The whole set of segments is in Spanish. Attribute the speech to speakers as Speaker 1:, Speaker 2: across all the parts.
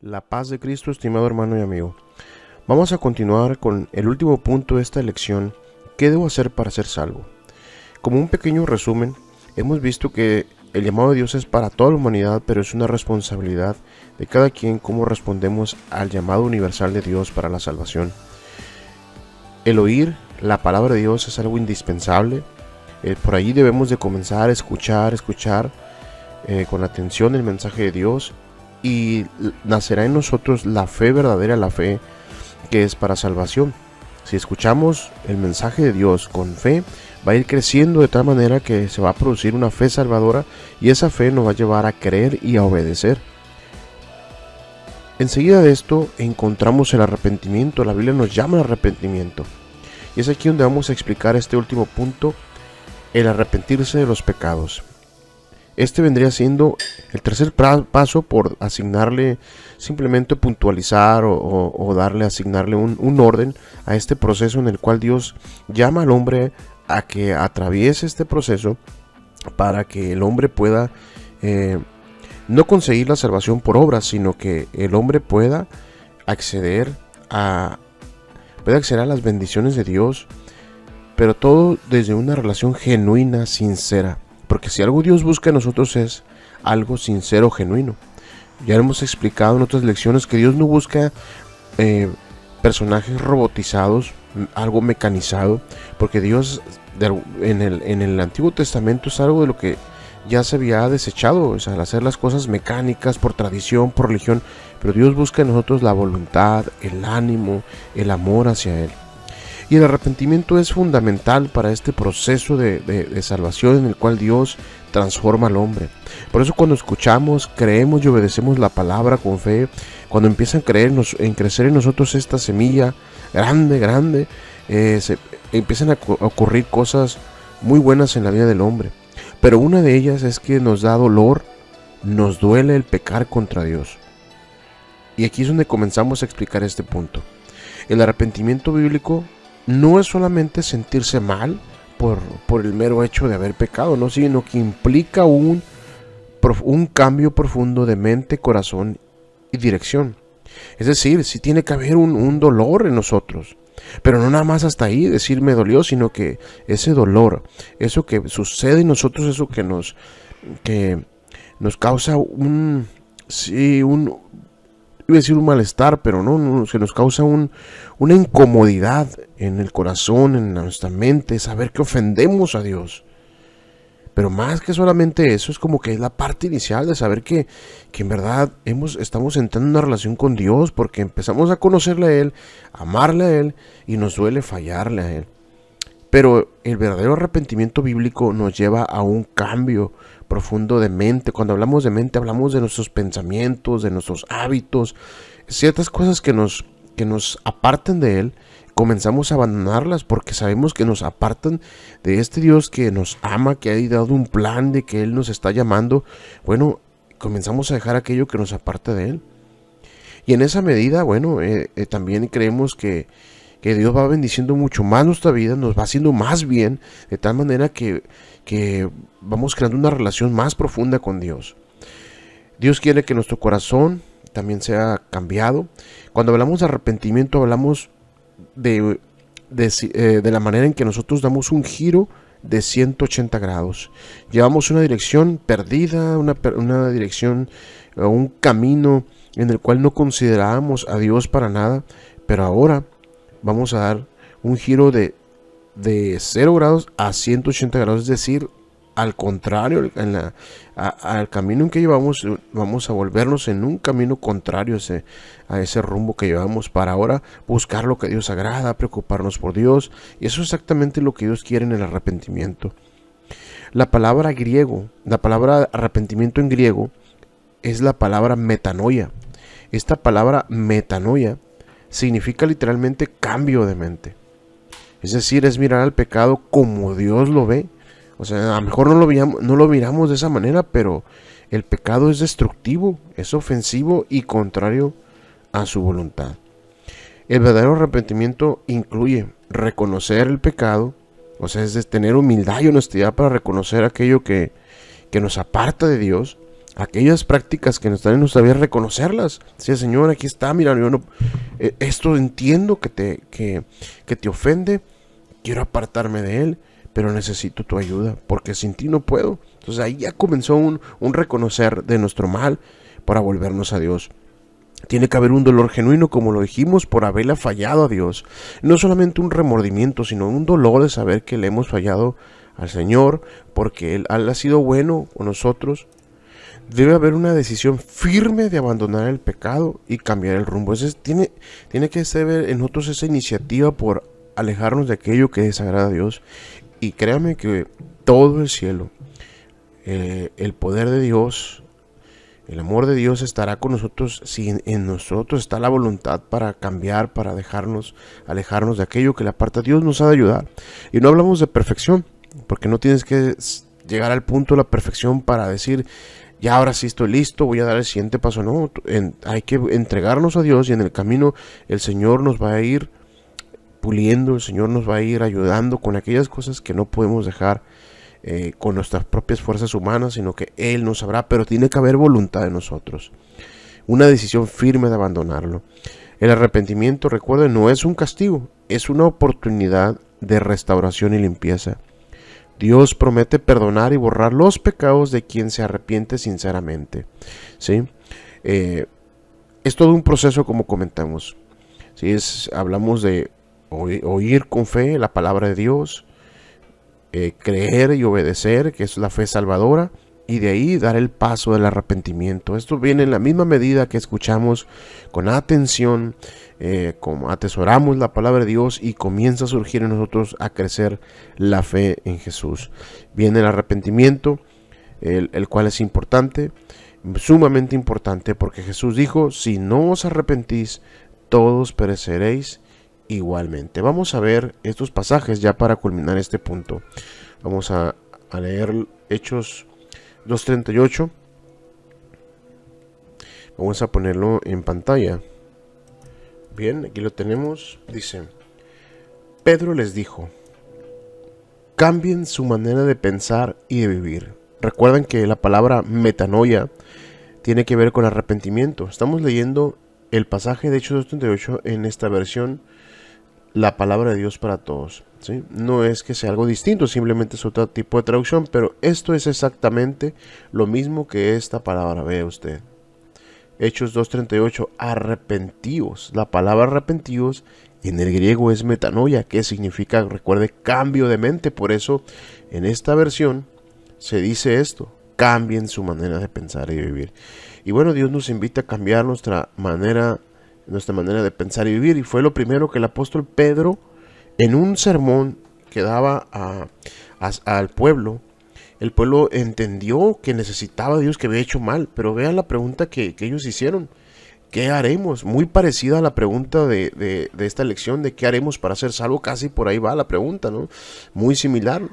Speaker 1: La paz de Cristo, estimado hermano y amigo. Vamos a continuar con el último punto de esta lección. ¿Qué debo hacer para ser salvo? Como un pequeño resumen, hemos visto que el llamado de Dios es para toda la humanidad, pero es una responsabilidad de cada quien cómo respondemos al llamado universal de Dios para la salvación. El oír la palabra de Dios es algo indispensable. Por ahí debemos de comenzar a escuchar con atención el mensaje de Dios, y nacerá en nosotros la fe verdadera, la fe que es para salvación. Si escuchamos el mensaje de Dios con fe, va a ir creciendo de tal manera que se va a producir una fe salvadora, y esa fe nos va a llevar a creer y a obedecer. Enseguida de esto encontramos el arrepentimiento. La Biblia nos llama al arrepentimiento, y es aquí donde vamos a explicar este último punto, el arrepentirse de los pecados. Este vendría siendo el tercer paso por asignarle, simplemente puntualizar o asignarle un orden a este proceso en el cual Dios llama al hombre a que atraviese este proceso para que el hombre pueda no conseguir la salvación por obras, sino que el hombre pueda acceder a las bendiciones de Dios, pero todo desde una relación genuina, sincera. Porque si algo Dios busca en nosotros es algo sincero, genuino. Ya hemos explicado en otras lecciones que Dios no busca personajes robotizados, algo mecanizado, porque Dios en el Antiguo Testamento es algo de lo que ya se había desechado, o sea, al hacer las cosas mecánicas por tradición, por religión. Pero Dios busca en nosotros la voluntad, el ánimo, el amor hacia Él. Y el arrepentimiento es fundamental para este proceso de salvación en el cual Dios transforma al hombre. Por eso cuando escuchamos, creemos y obedecemos la palabra con fe, cuando empieza a crecer en nosotros esta semilla grande, se empiezan a ocurrir cosas muy buenas en la vida del hombre. Pero una de ellas es que nos da dolor, nos duele el pecar contra Dios. Y aquí es donde comenzamos a explicar este punto. El arrepentimiento bíblico no es solamente sentirse mal por el mero hecho de haber pecado, ¿no? Sino que implica un cambio profundo de mente, corazón y dirección. Es decir, sí tiene que haber un dolor en nosotros, pero no nada más hasta ahí decir me dolió, sino que ese dolor, eso que sucede en nosotros, eso que nos causa iba a decir un malestar, pero no, se nos causa una incomodidad en el corazón, en nuestra mente, saber que ofendemos a Dios. Pero más que solamente eso, es como que es la parte inicial de saber que en verdad estamos entrando en una relación con Dios, porque empezamos a conocerle a Él, a amarle a Él, y nos duele fallarle a Él. Pero el verdadero arrepentimiento bíblico nos lleva a un cambio profundo de mente. Cuando hablamos de mente, hablamos de nuestros pensamientos, de nuestros hábitos, ciertas cosas que nos aparten de Él. Comenzamos a abandonarlas porque sabemos que nos apartan de este Dios que nos ama, que ha dado un plan de que Él nos está llamando. Bueno, comenzamos a dejar aquello que nos aparta de Él. Y en esa medida, también creemos que Dios va bendiciendo mucho más nuestra vida, nos va haciendo más bien, de tal manera que vamos creando una relación más profunda con Dios. Dios quiere que nuestro corazón también sea cambiado. Cuando hablamos de arrepentimiento, hablamos de la manera en que nosotros damos un giro de 180 grados. Llevamos una dirección perdida, una dirección, un camino en el cual no considerábamos a Dios para nada, pero ahora vamos a dar un giro de 0 grados a 180 grados, es decir, al contrario, al camino en que llevamos, vamos a volvernos en un camino contrario a ese rumbo que llevamos, para ahora buscar lo que Dios agrada, preocuparnos por Dios. Y eso es exactamente lo que Dios quiere en el arrepentimiento. La palabra arrepentimiento en griego es la palabra metanoia. Esta palabra metanoia significa literalmente cambio de mente. Es decir, es mirar al pecado como Dios lo ve. O sea, a lo mejor no lo miramos de esa manera, pero el pecado es destructivo, es ofensivo y contrario a su voluntad. El verdadero arrepentimiento incluye reconocer el pecado, o sea, es de tener humildad y honestidad para reconocer aquello que nos aparta de Dios, aquellas prácticas que no están en nuestra vida, reconocerlas. Sí, Señor, aquí está, mira, yo no, esto entiendo que te ofende, quiero apartarme de él, pero necesito tu ayuda, porque sin ti no puedo. Entonces ahí ya comenzó un reconocer de nuestro mal para volvernos a Dios. Tiene que haber un dolor genuino, como lo dijimos, por haberle fallado a Dios. No solamente un remordimiento, sino un dolor de saber que le hemos fallado al Señor, porque Él ha sido bueno con nosotros. Debe haber una decisión firme de abandonar el pecado y cambiar el rumbo. Tiene que ser en nosotros esa iniciativa por alejarnos de aquello que desagrada a Dios. Y créame que todo el cielo, el poder de Dios, el amor de Dios estará con nosotros si en nosotros está la voluntad para cambiar, para alejarnos de aquello que la parte de Dios nos ha de ayudar. Y no hablamos de perfección, porque no tienes que llegar al punto de la perfección para decir, ya ahora sí estoy listo, voy a dar el siguiente paso. No, hay que entregarnos a Dios, y en el camino el Señor nos va a ir puliendo, el Señor nos va a ir ayudando con aquellas cosas que no podemos dejar con nuestras propias fuerzas humanas, sino que Él nos sabrá, pero tiene que haber voluntad de nosotros, una decisión firme de abandonarlo. El arrepentimiento, recuerden, no es un castigo, es una oportunidad de restauración y limpieza. Dios promete perdonar y borrar los pecados de quien se arrepiente sinceramente, ¿sí? Es todo un proceso, como comentamos, ¿sí? Hablamos de oír con fe la palabra de Dios, creer y obedecer, que es la fe salvadora, y de ahí dar el paso del arrepentimiento. Esto viene en la misma medida que escuchamos con atención, como atesoramos la palabra de Dios, y comienza a surgir en nosotros, a crecer la fe en Jesús. Viene el arrepentimiento, el cual es importante, sumamente importante, porque Jesús dijo, si no os arrepentís, todos pereceréis igualmente. Vamos a ver estos pasajes ya para culminar este punto. Vamos a leer Hechos 2:38. Vamos a ponerlo en pantalla. Bien, aquí lo tenemos. Dice: Pedro les dijo, cambien su manera de pensar y de vivir. Recuerden que la palabra metanoia tiene que ver con arrepentimiento. Estamos leyendo el pasaje de Hechos 2:38 en esta versión, la palabra de Dios para todos, ¿sí? No es que sea algo distinto, simplemente es otro tipo de traducción, pero esto es exactamente lo mismo que esta palabra. Vea usted, Hechos 2:38, arrepentíos. La palabra arrepentíos en el griego es metanoia, que significa, recuerde, cambio de mente. Por eso en esta versión se dice esto: cambien su manera de pensar y de vivir. Y bueno, Dios nos invita a cambiar nuestra manera de pensar y vivir, y fue lo primero que el apóstol Pedro, en un sermón que daba al pueblo, el pueblo entendió que necesitaba a Dios, que había hecho mal. Pero vean la pregunta que ellos hicieron: ¿qué haremos? Muy parecida a la pregunta de esta lección, de qué haremos para ser salvo. Casi por ahí va la pregunta, ¿no? Muy similar,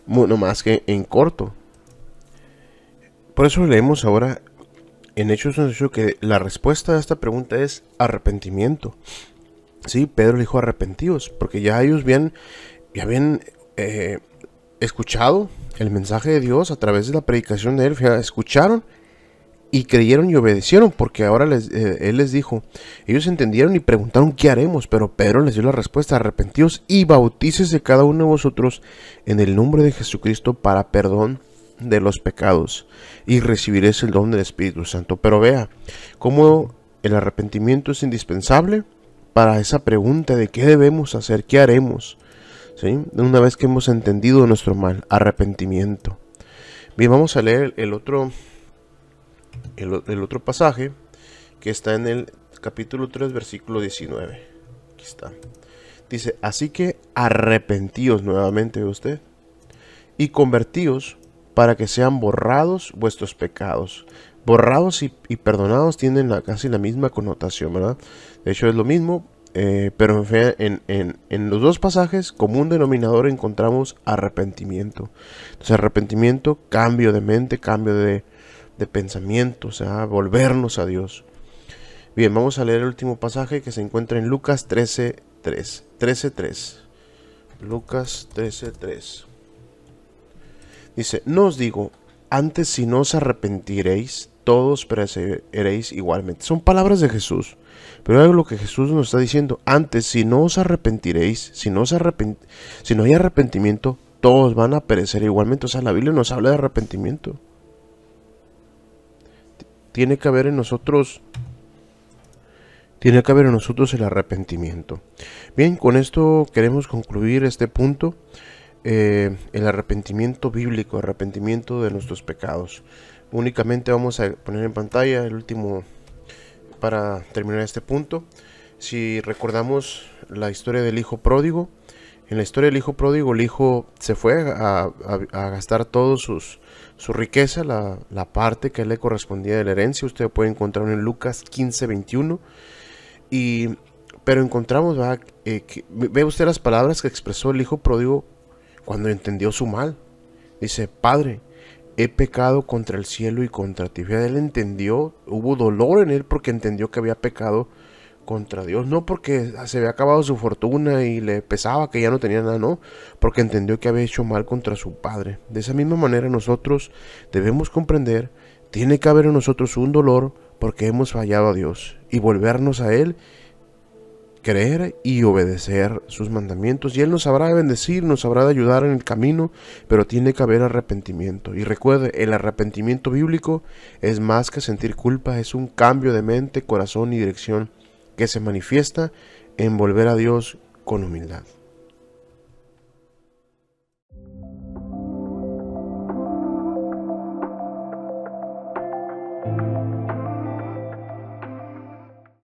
Speaker 1: no más que en corto. Por eso leemos ahora en Hechos 2:8 que la respuesta a esta pregunta es arrepentimiento. Sí, Pedro le dijo arrepentíos, porque ya ellos habían escuchado el mensaje de Dios a través de la predicación de él. Escucharon y creyeron y obedecieron, porque ahora él les dijo, ellos entendieron y preguntaron ¿qué haremos? Pero Pedro les dio la respuesta: arrepentíos y bautícese cada uno de vosotros en el nombre de Jesucristo para perdón de los pecados, y recibiréis el don del Espíritu Santo. Pero vea cómo el arrepentimiento es indispensable para esa pregunta de qué debemos hacer, qué haremos, ¿sí? Una vez que hemos entendido nuestro mal, arrepentimiento. Bien, vamos a leer el otro pasaje que está en el capítulo 3, versículo 19. Aquí está. Dice: así que arrepentíos nuevamente de usted y convertíos para que sean borrados vuestros pecados. Borrados y perdonados tienen casi la misma connotación, ¿verdad? De hecho es lo mismo, pero en los dos pasajes, común denominador, encontramos arrepentimiento. Entonces arrepentimiento, cambio de mente, cambio de pensamiento, o sea, volvernos a Dios. Bien, vamos a leer el último pasaje que se encuentra en Lucas 13:3. Lucas 13:3. Dice: no os digo Antes, si no os arrepentiréis, todos pereceréis igualmente. Son palabras de Jesús. Pero es lo que Jesús nos está diciendo. Antes, si no os arrepentiréis, si no hay arrepentimiento, todos van a perecer igualmente. O sea, la Biblia nos habla de arrepentimiento. Tiene que haber en nosotros el arrepentimiento. Bien, con esto queremos concluir este punto. El arrepentimiento bíblico, arrepentimiento de nuestros pecados. Únicamente vamos a poner en pantalla el último para terminar este punto. Si recordamos la historia del hijo pródigo, en la historia del hijo pródigo, el hijo se fue a gastar todo su riqueza, la parte que le correspondía de la herencia. Usted puede encontrar en Lucas 15:21. Pero encontramos, ve usted las palabras que expresó el hijo pródigo cuando entendió su mal. Dice: Padre, he pecado contra el cielo y contra ti. Él entendió, hubo dolor en él porque entendió que había pecado contra Dios. No porque se había acabado su fortuna y le pesaba que ya no tenía nada, no. Porque entendió que había hecho mal contra su padre. De esa misma manera nosotros debemos comprender, tiene que haber en nosotros un dolor porque hemos fallado a Dios y volvernos a Él, creer y obedecer sus mandamientos, y Él nos habrá de bendecir, nos habrá de ayudar en el camino, pero tiene que haber arrepentimiento. Y recuerde, el arrepentimiento bíblico es más que sentir culpa, es un cambio de mente, corazón y dirección que se manifiesta en volver a Dios con humildad.